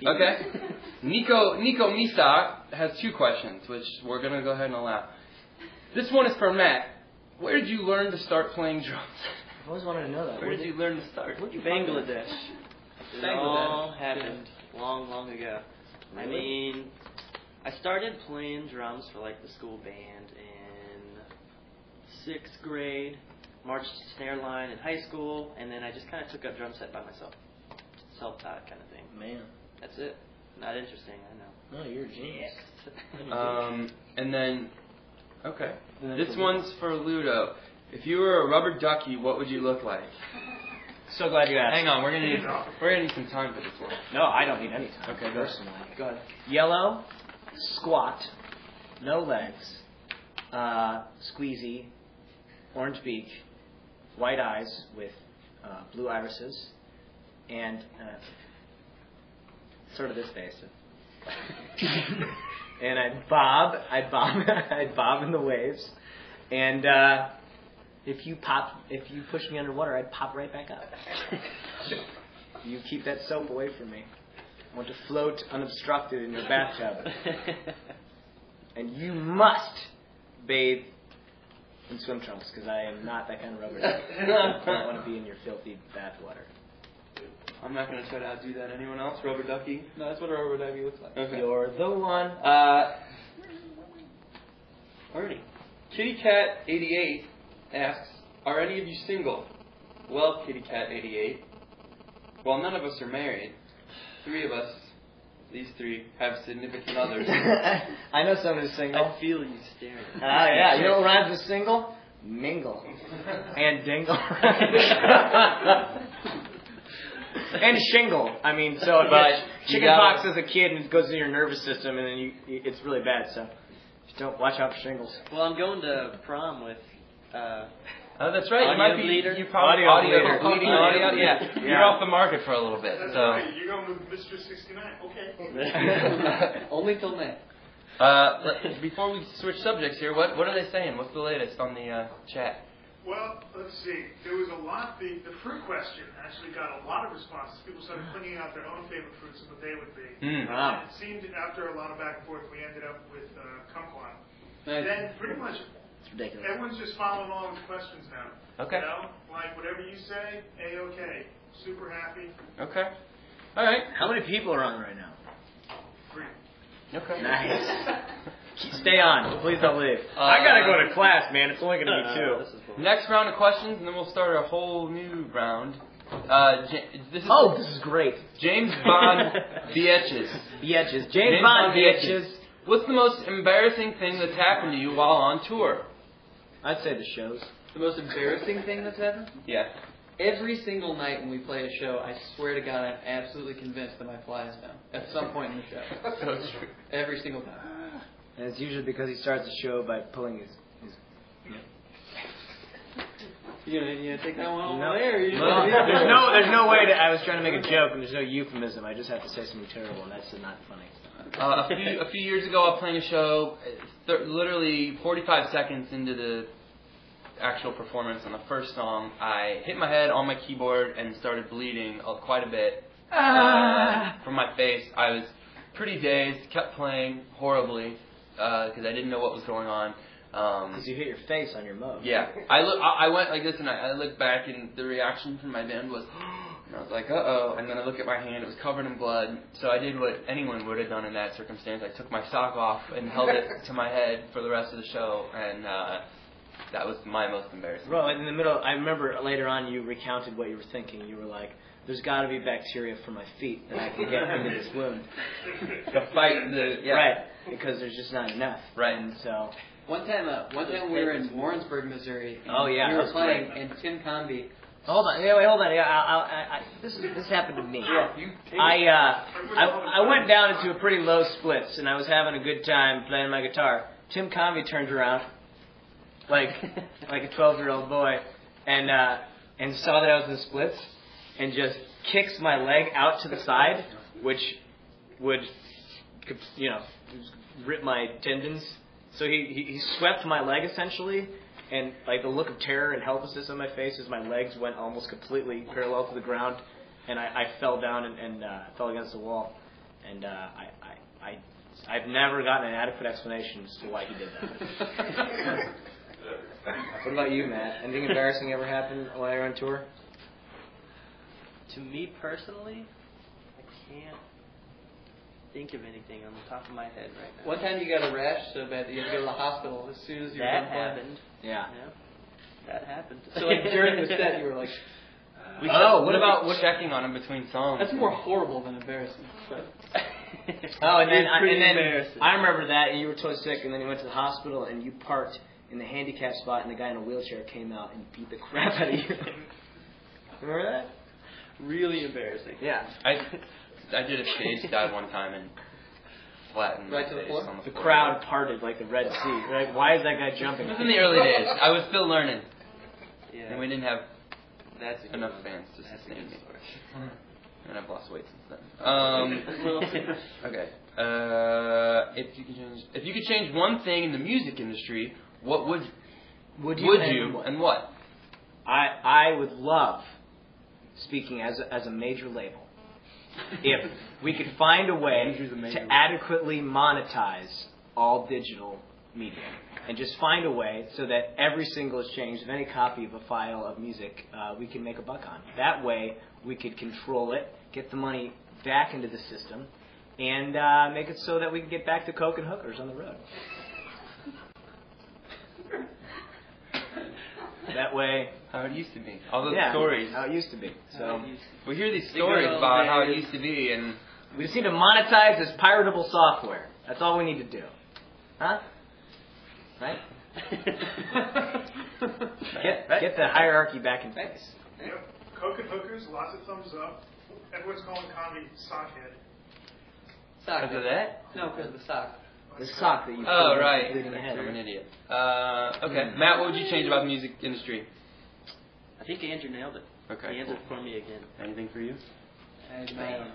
Okay. Nico Misa has 2 questions, which we're going to go ahead and allow. This one is for Matt. Where did you learn to start playing drums? I've always wanted to know that. Where did you learn to start? Bangladesh. It all happened long, long ago. Really? I mean, I started playing drums for like the school band in 6th grade, marched snare line in high school, and then I just kind of took up drum set by myself. Self-taught kind of thing. Man. That's it. Not interesting, I know. No, you're a genius. And then, okay. This one's for Ludo. If you were a rubber ducky, what would you look like? So glad you asked. Hang on, we're gonna need some time for this one. No, I don't need any time. Okay, personally. Go ahead. Yellow, squat, no legs, squeezy, orange beak, white eyes with blue irises, and sort of this face. And I'd bob in the waves, and if you push me underwater, I'd pop right back up. You keep that soap away from me. I want to float unobstructed in your bathtub. And you must bathe in swim trunks, because I am not that kind of rubber ducky. I don't want to be in your filthy bath water. I'm not going to try to outdo that. Anyone else? Rubber ducky? No, that's what a rubber ducky looks like. Okay. You're the one. Ernie. Kitty Cat 88 asks, are any of you single? Well, Kitty Cat 88, well, none of us are married. 3 of us, these 3, have significant others. I know someone who's single. I feel you staring. Yeah. You know what rhymes with single? Mingle. And dingle. And shingle. I mean, so chicken pox as a kid and it goes into your nervous system, and then it's really bad. So just don't watch out for shingles. Well, I'm going to prom with. Oh, that's right. Audio bleeder. You probably audio. Yeah. You're off the market for a little bit. That's so. right. You're going with Mr. 69. Okay. Only till May. Before we switch subjects here, what are they saying? What's the latest on the chat? Well, let's see. There was a lot. The fruit question actually got a lot of responses. People started putting out their own favorite fruits and what they would be. Wow. It seemed after a lot of back and forth, we ended up with kumquat. Nice. Then pretty much It's ridiculous. everyone's just following along with questions now. Okay. You know, like whatever you say, A-okay. Super happy. Okay. All right. How many people are on right now? 3. Okay. Nice. Stay on. Please don't leave. I gotta go to class, man. It's only gonna be 2. This is cool. Next round of questions, and then we'll start a whole new round. This is great. James Bond Bietches. James Bond Bietches. What's the most embarrassing thing that's happened to you while on tour? I'd say the shows. The most embarrassing thing that's happened? Yeah. Every single night when we play a show, I swear to God, I'm absolutely convinced that my fly is down at some point in the show. So true. Every single time. And it's usually because he starts the show by pulling his You gonna take that one on No. there? There's no way I was trying to make a joke, and there's no euphemism. I just have to say something terrible, and that's not funny. A few years ago, I was playing a show, literally 45 seconds into the actual performance on the first song, I hit my head on my keyboard and started bleeding quite a bit from my face. I was pretty dazed, kept playing horribly because I didn't know what was going on. Because you hit your face on your Moog. Yeah. I went like this, and I looked back, and the reaction from my band was, and I was like, uh-oh. And then I looked at my hand. It was covered in blood. So I did what anyone would have done in that circumstance. I took my sock off and held it to my head for the rest of the show, and that was my most embarrassing. Well, in the middle, I remember later on you recounted what you were thinking. You were like, there's got to be bacteria from my feet that I can get into this wound. To fight Right, because there's just not enough. Right. And so... One time we were in Warrensburg, Missouri. And we that were was playing, great. and Tim Comby. Hold on. Yeah, this happened to me. I went down into a pretty low splits, and I was having a good time playing my guitar. Tim Comby turns around, like a 12-year-old boy, and saw that I was in the splits, and just kicks my leg out to the side, which would, rip my tendons. So he swept my leg essentially, and like the look of terror and helplessness on my face as my legs went almost completely parallel to the ground, and I fell down and fell against the wall. And I've never gotten an adequate explanation as to why he did that. What about you, Matt? Anything embarrassing ever happened while you were on tour? To me personally, I can't think of anything on the top of my head right now. One time you got a rash so bad that you had to go to the hospital as soon as you were That done playing. happened. Yeah. That happened. So like during the set, you were like, What about checking on him between songs? that's more horrible than embarrassing. But Oh, and then embarrassing. I remember that, and you were totally sick, and then you went to the hospital, and you parked in the handicap spot, and the guy in a wheelchair came out and beat the crap out of you. Remember that? Really embarrassing. Yeah. I did a stage dive one time and flattened Right my to the face floor? on the The floor. crowd parted like the Red Sea. Like, why is that guy jumping? It was in the early days. I was still learning, Yeah. and we didn't have That's a good enough one. fans to That's a sustain good me. story. And I've lost weight since then. Okay. If you could change one thing in the music industry, what would you and what? I would love, speaking as a major label, if we could find a way to adequately monetize all digital media. And just find a way so that every single exchange of any copy of a file of music we can make a buck on. That way we could control it, get the money back into the system, and make it so that we can get back to coke and hookers on the road. That way... How it used to be. All those Yeah, stories. how it used to be. So We hear these stories about how it used to be, and we just need to monetize this piratable software. That's all we need to do. Huh? Right? Get the hierarchy back in place. Yep. Coke and hookers, lots of thumbs up. Everyone's calling comedy sockhead. sock. because of that? No, because of the sock. The sock that you Oh, put right. leading ahead. I'm an idiot. Okay. Matt, what would you change about the music industry? I think Andrew nailed it. Okay, He answered cool. for me again. Anything for you? I don't know.